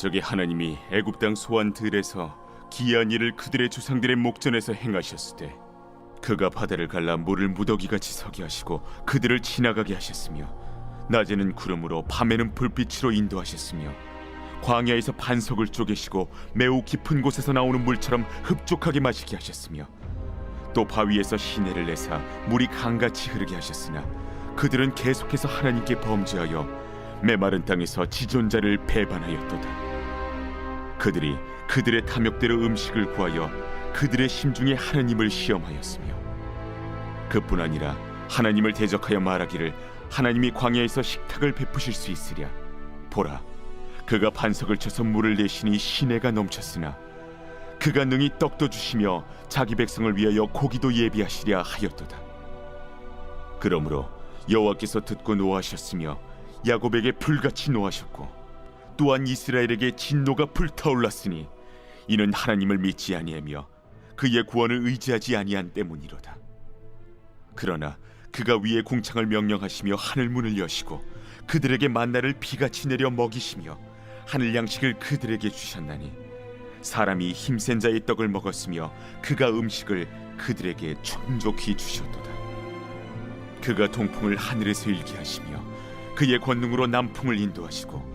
이적의 하나님이 애굽 땅 소환 들에서 기이한 일을 그들의 조상들의 목전에서 행하셨으되 그가 바다를 갈라 물을 무더기같이 서게 하시고 그들을 지나가게 하셨으며 낮에는 구름으로 밤에는 불빛으로 인도하셨으며 광야에서 반석을 쪼개시고 매우 깊은 곳에서 나오는 물처럼 흡족하게 마시게 하셨으며 또 바위에서 시내를 내사 물이 강같이 흐르게 하셨으나 그들은 계속해서 하나님께 범죄하여 메마른 땅에서 지존자를 배반하였도다. 그들이 그들의 탐욕대로 음식을 구하여 그들의 심중에 하나님을 시험하였으며 그뿐 아니라 하나님을 대적하여 말하기를 하나님이 광야에서 식탁을 베푸실 수 있으랴. 보라, 그가 반석을 쳐서 물을 내시니 시내가 넘쳤으나 그가 능히 떡도 주시며 자기 백성을 위하여 고기도 예비하시랴 하였도다. 그러므로 여호와께서 듣고 노하셨으며 야곱에게 불같이 노하셨고 또한 이스라엘에게 진노가 불타올랐으니 이는 하나님을 믿지 아니하며 그의 구원을 의지하지 아니한 때문이로다. 그러나 그가 위에 궁창을 명령하시며 하늘 문을 여시고 그들에게 만나를 비같이 내려 먹이시며 하늘 양식을 그들에게 주셨나니 사람이 힘센 자의 떡을 먹었으며 그가 음식을 그들에게充足히 주셨도다. 그가 동풍을 하늘에서 일게 하시며 그의 권능으로 남풍을 인도하시고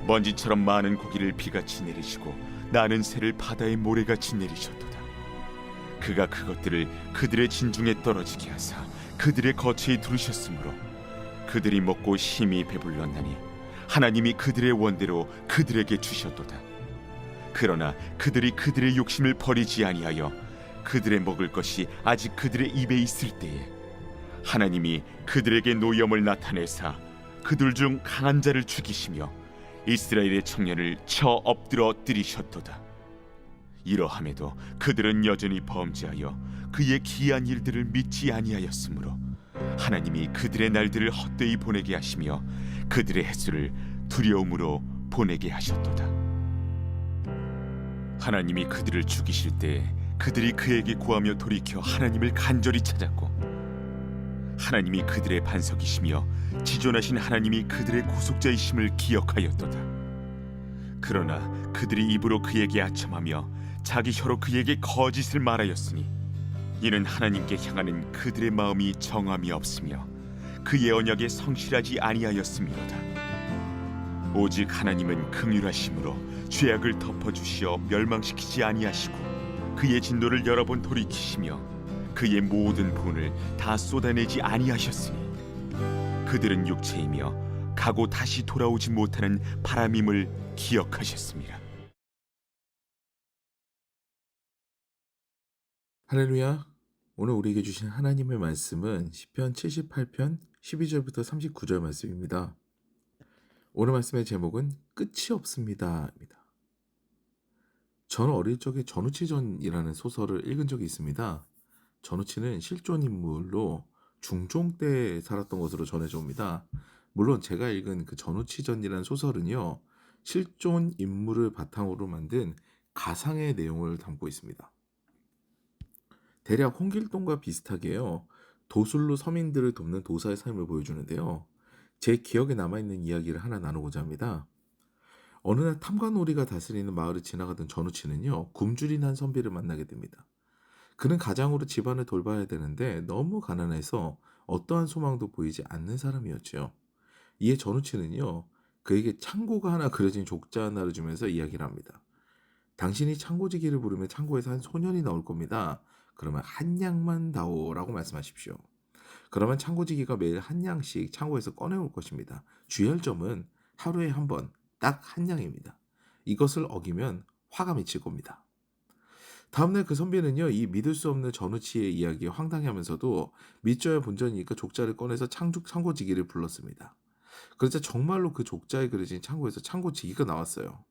먼지처럼 많은 고기를 비같이 내리시고 나는 새를 바다의 모래같이 내리셨도다. 그가 그것들을 그들의 진중에 떨어지게 하사 그들의 거처에 두르셨으므로 그들이 먹고 심히 배불렀나니 하나님이 그들의 원대로 그들에게 주셨도다. 그러나 그들이 그들의 욕심을 버리지 아니하여 그들의 먹을 것이 아직 그들의 입에 있을 때에 하나님이 그들에게 노염을 나타내사 그들 중 강한 자를 죽이시며 이스라엘의 청년을 쳐 엎드러 뜨리셨도다. 이러함에도 그들은 여전히 범죄하여 그의 기이한 일들을 믿지 아니하였으므로 하나님이 그들의 날들을 헛되이 보내게 하시며 그들의 횟수를 두려움으로 보내게 하셨도다. 하나님이 그들을 죽이실 때 그들이 그에게 구하며 돌이켜 하나님을 간절히 찾았고 하나님이 그들의 반석이시며 지존하신 하나님이 그들의 구속자이심을 기억하였도다. 그러나 그들이 입으로 그에게 아첨하며 자기 혀로 그에게 거짓을 말하였으니 이는 하나님께 향하는 그들의 마음이 정함이 없으며 그의 언약에 성실하지 아니하였음이로다. 오직 하나님은 긍휼하심으로 죄악을 덮어주시어 멸망시키지 아니하시고 그의 진노를 여러 번 돌이키시며 그의 모든 분을 다 쏟아내지 아니하셨으니 그들은 육체이며 가고 다시 돌아오지 못하는 바람임을 기억하셨습니다. 할렐루야. 오늘 우리에게 주신 하나님의 말씀은 시편 78편 12절부터 39절 말씀입니다. 오늘 말씀의 제목은 끝이 없습니다입니다. 저는 어릴 적에 전우치전이라는 소설을 읽은 적이 있습니다. 전우치는 실존 인물로 중종 때 살았던 것으로 전해져 옵니다. 물론 제가 읽은 그 전우치전이라는 소설은요, 실존 인물을 바탕으로 만든 가상의 내용을 담고 있습니다. 대략 홍길동과 비슷하게요, 도술로 서민들을 돕는 도사의 삶을 보여주는데요. 제 기억에 남아있는 이야기를 하나 나누고자 합니다. 어느 날 탐관오리가 다스리는 마을을 지나가던 전우치는요, 굶주린 한 선비를 만나게 됩니다. 그는 가장으로 집안을 돌봐야 되는데 너무 가난해서 어떠한 소망도 보이지 않는 사람이었죠. 이에 전우치는요, 그에게 창고가 하나 그려진 족자 하나를 주면서 이야기를 합니다. 당신이 창고지기를 부르면 창고에서 한 소년이 나올 겁니다. 그러면 한 양만 다오라고 말씀하십시오. 그러면 창고지기가 매일 한 양씩 창고에서 꺼내올 것입니다. 주의할 점은 하루에 한 번, 딱 한 양입니다. 이것을 어기면 화가 미칠 겁니다. 다음날 그 선비는요, 이 믿을 수 없는 전우치의 이야기에 황당해하면서도 믿져야 본전이니까 족자를 꺼내서 창고지기를 불렀습니다. 그러자 정말로 그 족자에 그려진 창고에서 창고지기가 나왔어요.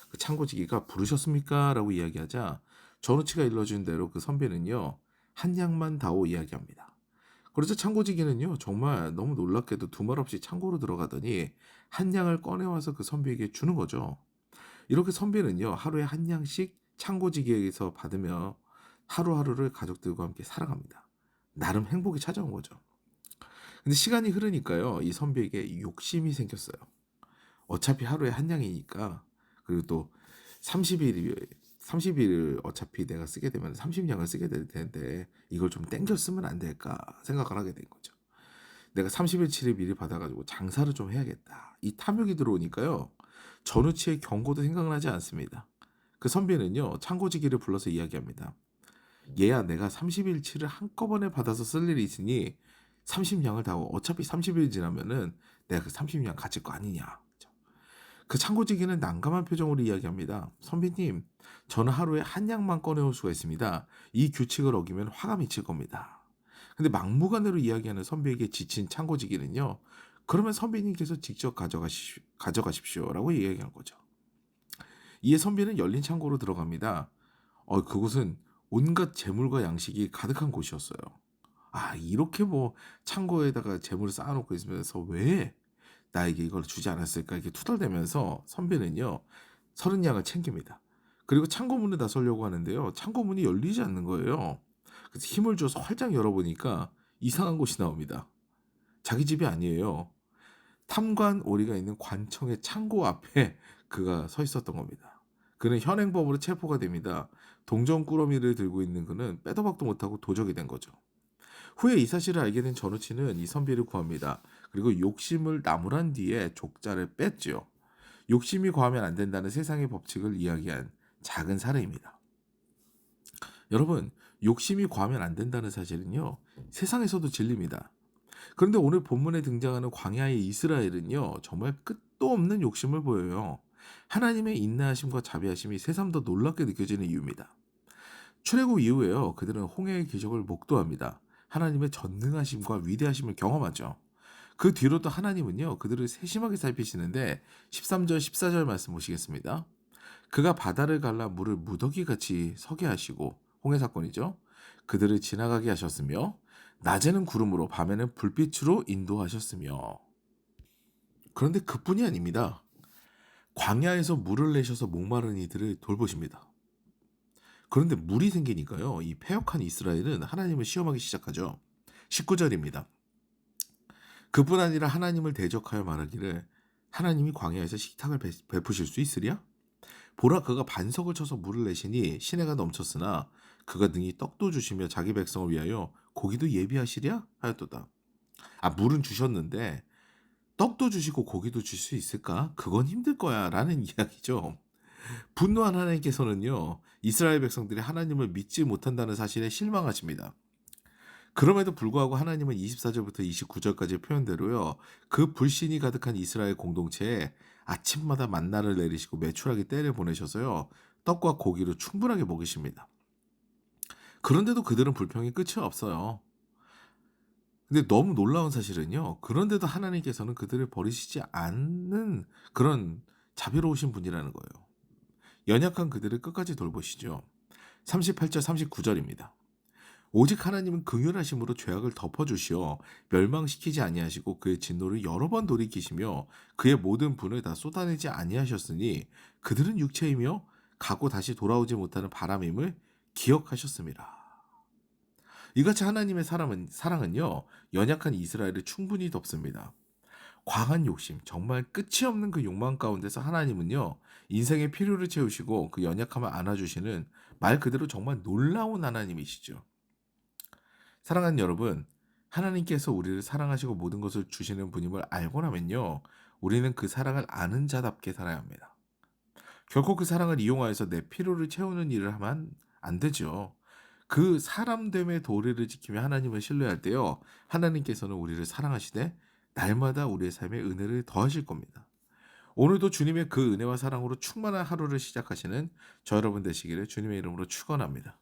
그 창고지기가 부르셨습니까? 라고 이야기하자 전우치가 일러준 대로 그 선비는요, 한 양만 다오 이야기합니다. 그러자 창고지기는요, 정말 너무 놀랍게도 두말 없이 창고로 들어가더니 한 양을 꺼내와서 그 선비에게 주는 거죠. 이렇게 선비는요, 하루에 한 양씩 창고지기에게서 받으며 하루하루를 가족들과 함께 살아갑니다. 나름 행복이 찾아온 거죠. 근데 시간이 흐르니까요, 이 선비에게 욕심이 생겼어요. 어차피 하루에 한 양이니까 그리고 또 30일 어차피 내가 쓰게 되면 30냥을 쓰게 될 텐데 이걸 좀 땡겨 쓰면 안 될까 생각을 하게 된 거죠. 내가 30일치를 미리 받아가지고 장사를 좀 해야겠다. 이 탐욕이 들어오니까요. 전우치의 경고도 생각나지 않습니다. 그 선비는요. 창고지기를 불러서 이야기합니다. 얘야 내가 30일치를 한꺼번에 받아서 쓸 일이 있으니 30냥을 다 어차피 30일 지나면은 내가 그 30냥 가질 거 아니냐. 그 창고지기는 난감한 표정으로 이야기합니다. 선비님, 저는 하루에 한 냥만 꺼내올 수가 있습니다. 이 규칙을 어기면 화가 미칠 겁니다. 근데 막무가내로 이야기하는 선비에게 지친 창고지기는요. 그러면 선비님께서 직접 가져가십시오라고 이야기한 거죠. 이에 선비는 열린 창고로 들어갑니다. 그곳은 온갖 재물과 양식이 가득한 곳이었어요. 이렇게 뭐 창고에다가 재물을 쌓아놓고 있으면서 왜 나에게 이걸 주지 않았을까 이렇게 투덜대면서 선비는요 30냥을 챙깁니다. 그리고 창고문을 나서려고 하는데요. 창고문이 열리지 않는 거예요. 그래서 힘을 줘서 활짝 열어보니까 이상한 곳이 나옵니다. 자기 집이 아니에요. 탐관 오리가 있는 관청의 창고 앞에 그가 서 있었던 겁니다. 그는 현행범으로 체포가 됩니다. 동전 꾸러미를 들고 있는 그는 빼도 박도 못하고 도적이 된 거죠. 후에 이 사실을 알게 된 전우치는 이 선비를 구합니다. 그리고 욕심을 나무란 뒤에 족자를 뺐죠. 욕심이 과하면 안 된다는 세상의 법칙을 이야기한 작은 사례입니다. 여러분, 욕심이 과하면 안 된다는 사실은요. 세상에서도 진리입니다. 그런데 오늘 본문에 등장하는 광야의 이스라엘은요. 정말 끝도 없는 욕심을 보여요. 하나님의 인내하심과 자비하심이 새삼 더 놀랍게 느껴지는 이유입니다. 출애굽 이후에요. 그들은 홍해의 기적을 목도합니다. 하나님의 전능하심과 위대하심을 경험하죠. 그 뒤로도 하나님은요. 그들을 세심하게 살피시는데 13절 14절 말씀 보시겠습니다. 그가 바다를 갈라 물을 무더기같이 서게 하시고 홍해 사건이죠. 그들을 지나가게 하셨으며 낮에는 구름으로 밤에는 불빛으로 인도하셨으며 그런데 그뿐이 아닙니다. 광야에서 물을 내셔서 목마른 이들을 돌보십니다. 그런데 물이 생기니까요. 이 패역한 이스라엘은 하나님을 시험하기 시작하죠. 19절입니다. 그뿐 아니라 하나님을 대적하여 말하기를 하나님이 광야에서 식탁을 베푸실 수 있으랴? 보라 그가 반석을 쳐서 물을 내시니 시내가 넘쳤으나 그가 능히 떡도 주시며 자기 백성을 위하여 고기도 예비하시랴? 하였도다. 물은 주셨는데 떡도 주시고 고기도 줄 수 있을까? 그건 힘들 거야 라는 이야기죠. 분노한 하나님께서는요. 이스라엘 백성들이 하나님을 믿지 못한다는 사실에 실망하십니다. 그럼에도 불구하고 하나님은 24절부터 29절까지 표현대로요. 그 불신이 가득한 이스라엘 공동체에 아침마다 만나를 내리시고 메추라기 떼를 보내셔서요. 떡과 고기로 충분하게 먹이십니다. 그런데도 그들은 불평이 끝이 없어요. 근데 너무 놀라운 사실은요. 그런데도 하나님께서는 그들을 버리시지 않는 그런 자비로우신 분이라는 거예요. 연약한 그들을 끝까지 돌보시죠. 38절 39절입니다. 오직 하나님은 긍휼하심으로 죄악을 덮어주시어 멸망시키지 아니하시고 그의 진노를 여러 번 돌이키시며 그의 모든 분을 다 쏟아내지 아니하셨으니 그들은 육체이며 가고 다시 돌아오지 못하는 바람임을 기억하셨습니다. 이같이 하나님의 사랑은요 연약한 이스라엘을 충분히 덮습니다. 과한 욕심, 정말 끝이 없는 그 욕망 가운데서 하나님은요 인생의 필요를 채우시고 그 연약함을 안아주시는 말 그대로 정말 놀라운 하나님이시죠. 사랑하는 여러분, 하나님께서 우리를 사랑하시고 모든 것을 주시는 분임을 알고 나면요 우리는 그 사랑을 아는 자답게 살아야 합니다. 결코 그 사랑을 이용하여서 내 필요를 채우는 일을 하면 안 되죠. 그 사람됨의 도리를 지키며 하나님을 신뢰할 때요 하나님께서는 우리를 사랑하시되 날마다 우리의 삶에 은혜를 더하실 겁니다. 오늘도 주님의 그 은혜와 사랑으로 충만한 하루를 시작하시는 저 여러분 되시기를 주님의 이름으로 축원합니다.